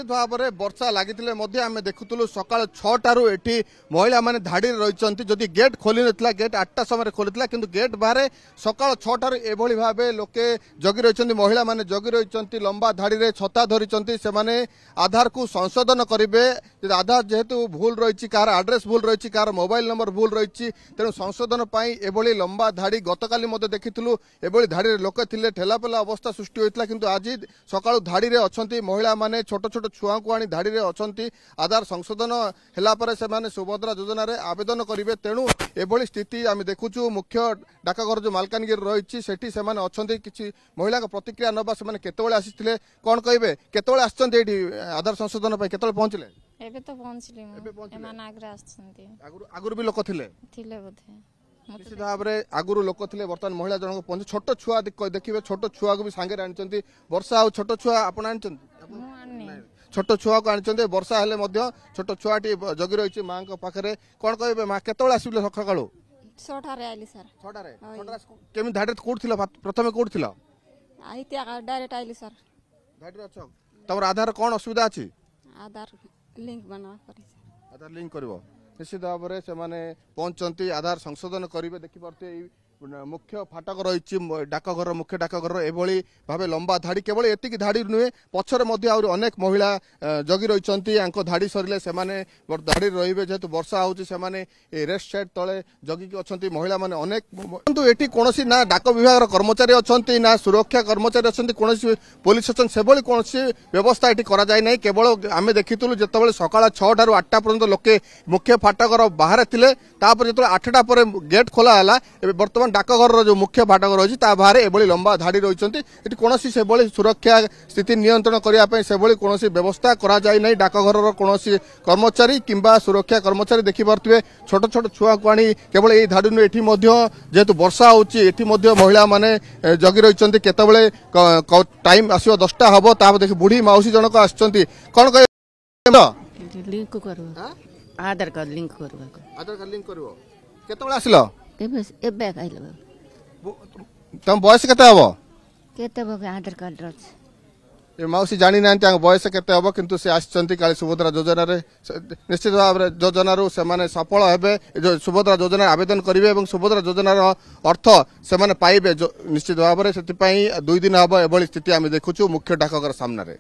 भाव में वर्षा लगी आम देखुलु सका 6टारू एटी महिला माने धाड़ी रही जदि गेट खोली ना गेट 8टा समय खोली किंतु गेट बाहर सका 6टारू एभली भाव लोके जगी रही महिला माने जगी रही लंबा धाड़ी रे छता धरी से आधार को संशोधन करेंगे आधार जेहेतु भूल रही कार आड्रेस भूल रही कार मोबाइल नंबर भूल रही तेणु संशोधन एभली लंबा धाड़ी गतकाली देखिलु एभली धाड़ी लोक थे ठेलापेला अवस्था सृष्टि होता किंतु आज सका धाड़ी रे अच्छा महिला माने छोट छोट छुआ को आनी धाड़ी रे अच्छा आधार संशोधन है से सुभद्रा योजना रे आवेदन करेंगे तेणु एभली स्थिति आम देखुचु मुख्य डाकघर जो मालकानगिरी रही से अच्छा किसी महिला प्रतिक्रिया नवा से केतबेले आसीथिले कौन कहिबे केतबेले आछंती आधार संशोधन पे केतबेले पहुंचले एबे तो पहुंचली एमान आगरे आछंती आगुरु भी लोक थिले बोधे निश्चित भाव में आगुरु लोक थिले वर्तमान महिला जनक पहुंच छोट छुआ देखिए छोट छुआ को भी सांगे आनी वर्षा आ छोट छुआ आपण आनी छोट छुआ को आनी वर्षा हेले छोट छुआटी जगी रही माँ पाखे कौन कहे माँ केतबेले आसिले सका 6टारे आइली सर 6टारे केमी धाड़ी कोठी प्रथमे कोठी डायरेक्ट आइली सर धाड़ी अच्छा तमर आधार कौन असुविधा अछि आधार लिंक बना करी आधार लिंक करबो निश्चित भाव में से पहुंचती आधार संशोधन करेंगे देखिपे मुख्य फाटक रही डाकघर मुख्य डाकघर एभली भाव लंबा धाड़ी केवल एतिक धाड़ी नुहे पछरे अनेक महिला जगी रही धाड़ी सरिले से धाड़ी रे जेहेतु वर्षा होने रेस्ट साइड तले जगिकी अच्छा महिला माने अनेक किंतु एटी कौन ना डाक विभाग कर्मचारी अच्छा ना सुरक्षा कर्मचारी अच्छा कौन पुलिस अच्छा से कौन व्यवस्था ये कराई केवल आम देखीलु जो सका 6टारू 8टा पर्यंत लोके मुख्य फाटकर बाहर थे जो 8टा पर गेट खोला है बर्तमान डाकघर जो मुख्य फाटक रही बाहर एभली लंबा धाड़ी रही कौन से सुरक्षा स्थिति नियंत्रण करने से कौन व्यवस्था कराई डाकघर कौन कर्मचारी किंबा सुरक्षा कर्मचारी देखिपे छोट छोट छुआ को आनी केवल यही धाड़ी जेहेतु वर्षा होती महिला माने जगी रही केतबेले टाइम आसो 10टा हम ता देखिए बुढ़ी मौसी जनक आछंती कौन कह लिंक करबो आधार कार्ड लिंक करबो केतबेले आसिलो एबे आइलो तुम बयस केते हबो केते बगे आधार कार्ड रछ ए मौसी जानी ना बयस केते हबो किंतु से आछंती काली सुभद्रा योजना रे निश्चित भाव में योजना रो से माने सफल हेबे जो सुभद्रा योजना आवेदन करिवे एवं सुभद्रा योजना रो अर्थ से माने पाइबे निश्चित भाव में सेति पई 2 दिन हबो एभली स्थिति आमे देखुछु मुख्य डाकघर सामने रे।